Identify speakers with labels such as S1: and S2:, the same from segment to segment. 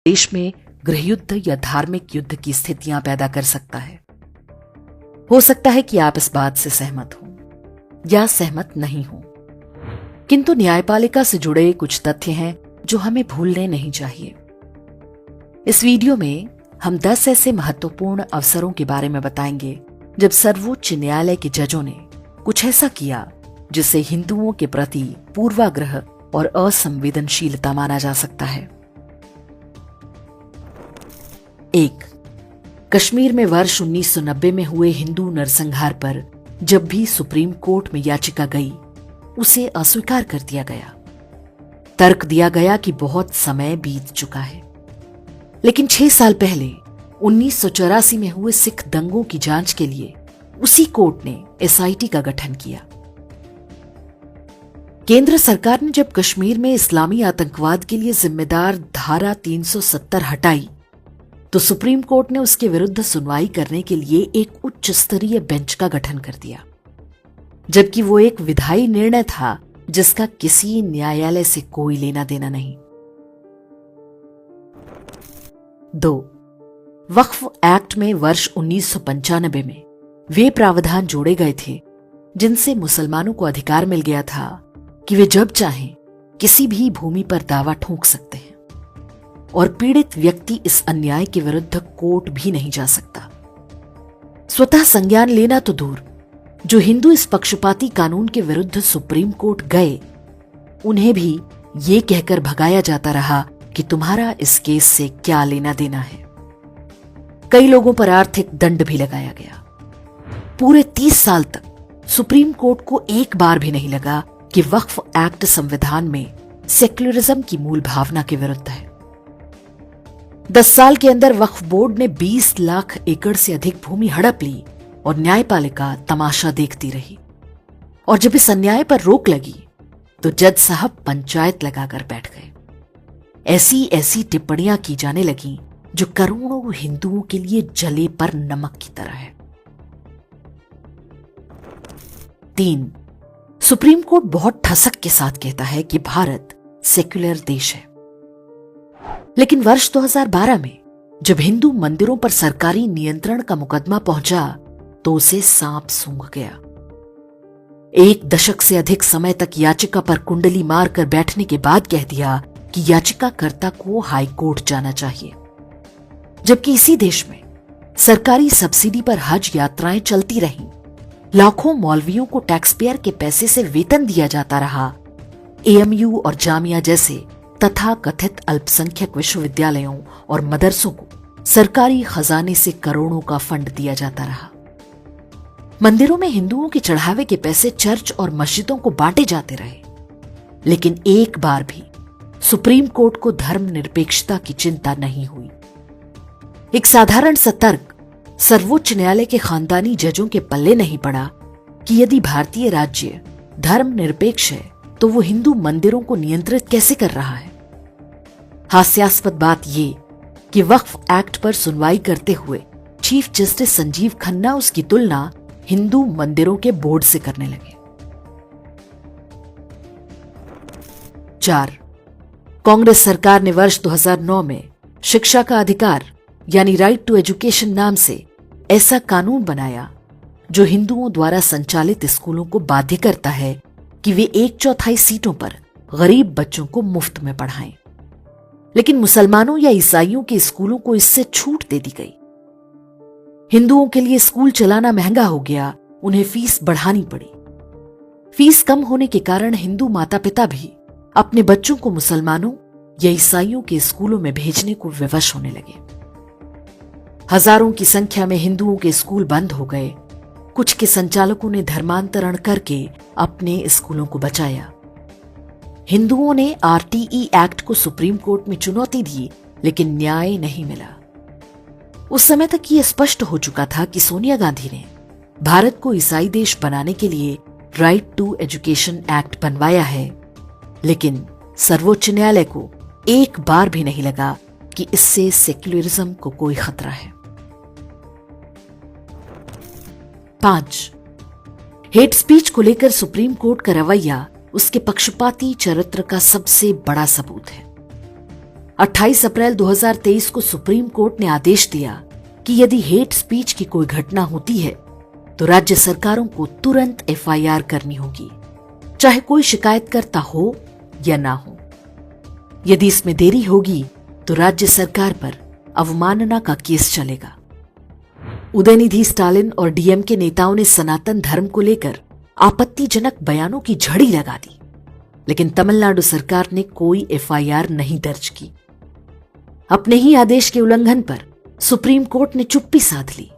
S1: देश में गृहयुद्ध या धार्मिक युद्ध की स्थितियां पैदा कर सकता है। हो सकता है कि आप इस बात से सहमत हो या सहमत नहीं हो, किंतु न्यायपालिका से जुड़े कुछ तथ्य हैं जो हमें भूलने नहीं चाहिए। इस वीडियो में हम 10 ऐसे महत्वपूर्ण अवसरों के बारे में बताएंगे जब सर्वोच्च न्यायालय के जजों ने कुछ ऐसा किया जिसे हिंदुओं के प्रति पूर्वाग्रह और असंवेदनशीलता माना जा सकता है। 1. कश्मीर में वर्ष 1990 में हुए हिंदू नरसंहार पर जब भी सुप्रीम कोर्ट में याचिका गई, उसे अस्वीकार कर दिया गया। तर्क दिया गया कि बहुत समय बीत चुका है। लेकिन 6 साल पहले 1984 में हुए सिख दंगों की जांच के लिए उसी कोर्ट ने एसआईटी का गठन किया। केंद्र सरकार ने जब कश्मीर में इस्लामी आतंकवाद के लिए जिम्मेदार धारा 370 हटाई, तो सुप्रीम कोर्ट ने उसके विरुद्ध सुनवाई करने के लिए एक उच्च स्तरीय बेंच का गठन कर दिया, जबकि वो एक विधायी निर्णय था जिसका किसी न्यायालय से कोई लेना देना नहीं। 2. वक्फ एक्ट में वर्ष 1995 में वे प्रावधान जोड़े गए थे जिनसे मुसलमानों को अधिकार मिल गया था कि वे जब चाहें किसी भी भूमि पर दावा ठोक सकते हैं और पीड़ित व्यक्ति इस अन्याय के विरुद्ध कोर्ट भी नहीं जा सकता। स्वतः संज्ञान लेना तो दूर, जो हिंदू इस पक्षपाती कानून के विरुद्ध सुप्रीम कोर्ट गए, उन्हें भी ये कहकर भगाया जाता रहा कि तुम्हारा इस केस से क्या लेना देना है। कई लोगों पर आर्थिक दंड भी लगाया गया। पूरे 30 साल तक सुप्रीम कोर्ट को एक बार भी नहीं लगा कि वक्फ एक्ट संविधान में सेक्युलरिज्म की मूल भावना के विरुद्ध है। 10 साल के अंदर वक्फ बोर्ड ने 20 लाख एकड़ से अधिक भूमि हड़प ली और न्यायपालिका तमाशा देखती रही। और जब इस अन्याय पर रोक लगी तो जज साहब पंचायत लगाकर बैठ गए। ऐसी ऐसी टिप्पणियां की जाने लगी जो करोड़ों हिंदुओं के लिए जले पर नमक की तरह है। 3. सुप्रीम कोर्ट बहुत ठसक के साथ कहता है कि भारत सेक्युलर देश है, लेकिन वर्ष 2012 में जब हिंदू मंदिरों पर सरकारी नियंत्रण का मुकदमा पहुंचा तो उसे सांप सूंघ गया। 1 दशक से अधिक समय तक याचिका पर कुंडली मारकर बैठने के बाद कह दिया कि याचिकाकर्ता को हाई कोर्ट जाना चाहिए, जबकि इसी देश में सरकारी सब्सिडी पर हज यात्राएं चलती रहीं, लाखों मौलवियों को टैक्सपेयर के पैसे से वेतन दिया जाता रहा, एएमयू और जामिया जैसे तथा कथित अल्पसंख्यक विश्वविद्यालयों और मदरसों को सरकारी खजाने से करोड़ों का फंड दिया जाता रहा। मंदिरों में हिंदुओं के चढ़ावे के पैसे चर्च और मस्जिदों को बांटे जाते रहे, लेकिन एक बार भी सुप्रीम कोर्ट को धर्मनिरपेक्षता की चिंता नहीं हुई। एक साधारण सा तर्क सर्वोच्च न्यायालय के खानदानी जजों के पल्ले नहीं पड़ा कि यदि भारतीय राज्य धर्मनिरपेक्ष है तो वो हिंदू मंदिरों को नियंत्रित कैसे कर रहा है। हास्यास्पद बात ये कि वक्फ एक्ट पर सुनवाई करते हुए चीफ जस्टिस संजीव खन्ना उसकी तुलना हिंदू मंदिरों के बोर्ड से करने लगे। 4. कांग्रेस सरकार ने वर्ष 2009 में शिक्षा का अधिकार यानी राइट टू एजुकेशन नाम से ऐसा कानून बनाया जो हिंदुओं द्वारा संचालित स्कूलों को बाध्य करता है कि वे 1/4 सीटों पर गरीब बच्चों को मुफ्त में पढ़ाएं। लेकिन मुसलमानों या ईसाइयों के स्कूलों को इससे छूट दे दी गई। हिंदुओं के लिए स्कूल चलाना महंगा हो गया, उन्हें फीस बढ़ानी पड़ी। फीस कम होने के कारण हिंदू माता पिता भी अपने बच्चों को मुसलमानों या ईसाइयों के स्कूलों में भेजने को विवश होने लगे। हजारों की संख्या में हिंदुओं के स्कूल बंद हो गए। कुछ के संचालकों ने धर्मांतरण करके अपने स्कूलों को बचाया। हिंदुओं ने आरटीई एक्ट को सुप्रीम कोर्ट में चुनौती दी, लेकिन न्याय नहीं मिला। उस समय तक यह स्पष्ट हो चुका था कि सोनिया गांधी ने भारत को ईसाई देश बनाने के लिए राइट टू एजुकेशन एक्ट बनवाया है, लेकिन सर्वोच्च न्यायालय को एक बार भी नहीं लगा कि इससे सेक्युलरिज्म को कोई खतरा है। 5. हेट स्पीच को लेकर सुप्रीम कोर्ट का रवैया उसके पक्षपाती चरित्र का सबसे बड़ा सबूत है। 28 अप्रैल 2023 को सुप्रीम कोर्ट ने आदेश दिया कि यदि हेट स्पीच की कोई घटना होती है तो राज्य सरकारों को तुरंत एफआईआर करनी होगी, चाहे कोई शिकायतकर्ता हो या ना हो। यदि इसमें देरी होगी तो राज्य सरकार पर अवमानना का केस चलेगा। उदयनिधि स्टालिन और डीएमके नेताओं ने सनातन धर्म को लेकर आपत्तिजनक बयानों की झड़ी लगा दी, लेकिन तमिलनाडु सरकार ने कोई एफआईआर नहीं दर्ज की। अपने ही आदेश के उल्लंघन पर सुप्रीम कोर्ट ने चुप्पी साध ली।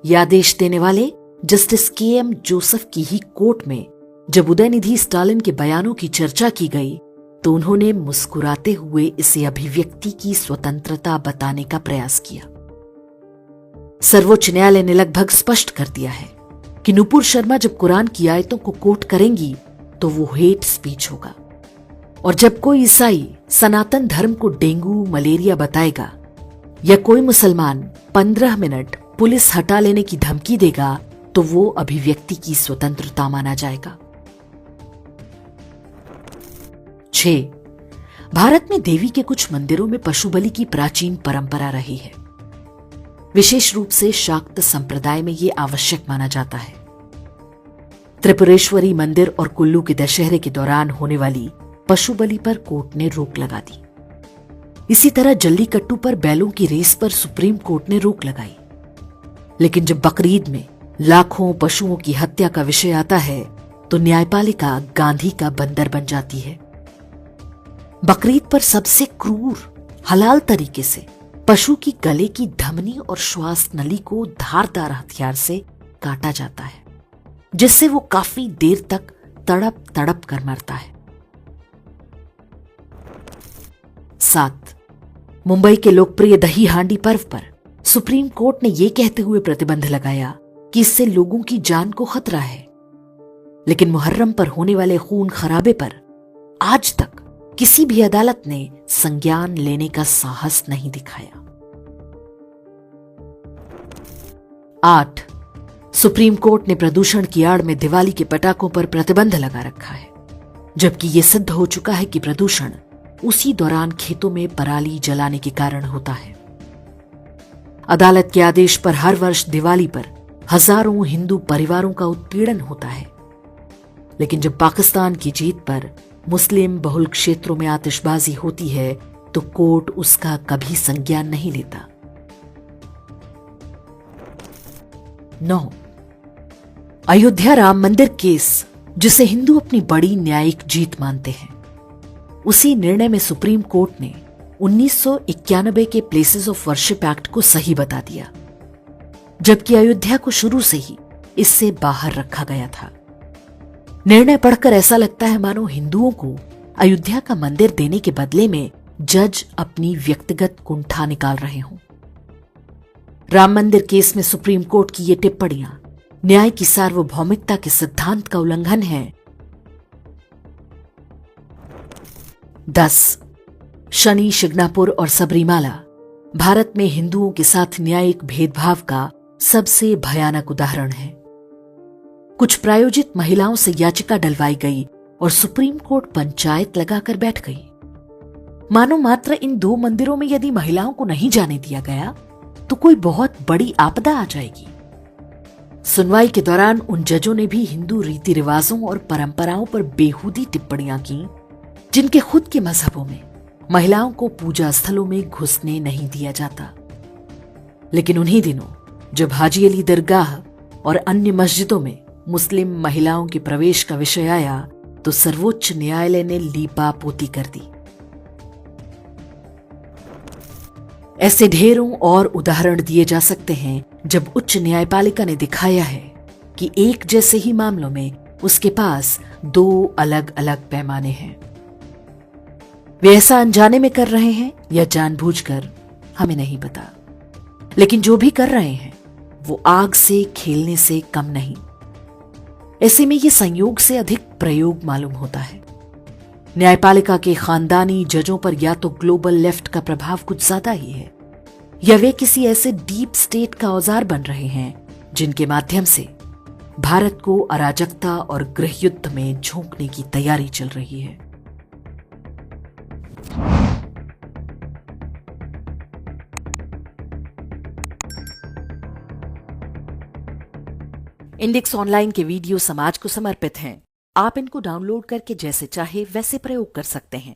S1: यह आदेश देने वाले जस्टिस केएम जोसेफ की ही कोर्ट में जब उदयनिधि स्टालिन के बयानों की चर्चा की गई तो उन्होंने मुस्कुराते हुए इसे अभिव्यक्ति की स्वतंत्रता बताने का प्रयास किया। सर्वोच्च न्यायालय ने लगभग स्पष्ट कर दिया है कि नुपुर शर्मा जब कुरान की आयतों को कोट करेंगी तो वो हेट स्पीच होगा, और जब कोई ईसाई सनातन धर्म को डेंगू मलेरिया बताएगा या कोई मुसलमान 15 मिनट पुलिस हटा लेने की धमकी देगा तो वो अभिव्यक्ति की स्वतंत्रता माना जाएगा। 6. भारत में देवी के कुछ मंदिरों में पशु बलि की प्राचीन परंपरा रही है। विशेष रूप से शाक्त संप्रदाय में यह आवश्यक माना जाता है। त्रिपुरेश्वरी मंदिर और कुल्लू के दशहरे के दौरान होने वाली पशु बलि पर कोर्ट ने रोक लगा दी। इसी तरह जल्लीकट्टू पर बैलों की रेस पर सुप्रीम कोर्ट ने रोक लगाई। लेकिन जब बकरीद में लाखों पशुओं की हत्या का विषय आता है तो न्यायपालिका गांधी का बंदर बन जाती है। बकरीद पर सबसे क्रूर हलाल तरीके से पशु की गले की धमनी और श्वास नली को धारदार हथियार से काटा जाता है, जिससे वो काफी देर तक तड़प तड़प कर मरता है। 7. मुंबई के लोकप्रिय दही हांडी पर्व पर सुप्रीम कोर्ट ने यह कहते हुए प्रतिबंध लगाया कि इससे लोगों की जान को खतरा है, लेकिन मुहर्रम पर होने वाले खून खराबे पर आज तक किसी भी अदालत ने संज्ञान लेने का साहस नहीं दिखाया। 8. सुप्रीम कोर्ट ने प्रदूषण की आड़ में दिवाली के पटाखों पर प्रतिबंध लगा रखा है, जबकि यह सिद्ध हो चुका है कि प्रदूषण उसी दौरान खेतों में पराली जलाने के कारण होता है। अदालत के आदेश पर हर वर्ष दिवाली पर हजारों हिंदू परिवारों का उत्पीड़न होता है, लेकिन जब पाकिस्तान की जीत पर मुस्लिम बहुल क्षेत्रों में आतिशबाजी होती है तो कोर्ट उसका कभी संज्ञान नहीं लेता। 9. अयोध्या राम मंदिर केस, जिसे हिंदू अपनी बड़ी न्यायिक जीत मानते हैं, उसी निर्णय में सुप्रीम कोर्ट ने 1991 के प्लेसेस ऑफ वर्शिप एक्ट को सही बता दिया, जबकि अयोध्या को शुरू से ही इससे बाहर रखा गया था। निर्णय पढ़कर ऐसा लगता है मानो हिंदुओं को अयोध्या का मंदिर देने के बदले में जज अपनी व्यक्तिगत कुंठा निकाल रहे हों। राम मंदिर केस में सुप्रीम कोर्ट की ये टिप्पणियां न्याय की सार्वभौमिकता के सिद्धांत का उल्लंघन है। 10. शनि शिग्नापुर और सबरीमाला भारत में हिंदुओं के साथ न्यायिक भेदभाव का सबसे भयानक उदाहरण है। कुछ प्रायोजित महिलाओं से याचिका डलवाई गई और सुप्रीम कोर्ट पंचायत लगाकर बैठ गई, मानो मात्र इन 2 मंदिरों में यदि महिलाओं को नहीं जाने दिया गया तो कोई बहुत बड़ी आपदा आ जाएगी। सुनवाई के दौरान उन जजों ने भी हिंदू रीति रिवाजों और परंपराओं पर बेहूदी टिप्पणियां की, जिनके खुद के मजहबों में महिलाओं को पूजा स्थलों में घुसने नहीं दिया जाता। लेकिन उन्हीं दिनों जब हाजी अली दरगाह और अन्य मस्जिदों में मुस्लिम महिलाओं के प्रवेश का विषय आया तो सर्वोच्च न्यायालय ने लीपा पोती कर दी। ऐसे ढेरों और उदाहरण दिए जा सकते हैं जब उच्च न्यायपालिका ने दिखाया है कि एक जैसे ही मामलों में उसके पास 2 अलग अलग पैमाने हैं। वे ऐसा अनजाने में कर रहे हैं या जानबूझकर, हमें नहीं पता, लेकिन जो भी कर रहे हैं वो आग से खेलने से कम नहीं। ऐसे में ये संयोग से अधिक प्रयोग मालूम होता है। न्यायपालिका के खानदानी जजों पर या तो ग्लोबल लेफ्ट का प्रभाव कुछ ज्यादा ही है, या वे किसी ऐसे डीप स्टेट का औजार बन रहे हैं जिनके माध्यम से भारत को अराजकता और गृहयुद्ध में झोंकने की तैयारी चल रही है। इंडेक्स ऑनलाइन के वीडियो समाज को समर्पित हैं। आप इनको डाउनलोड करके जैसे चाहे वैसे प्रयोग कर सकते हैं।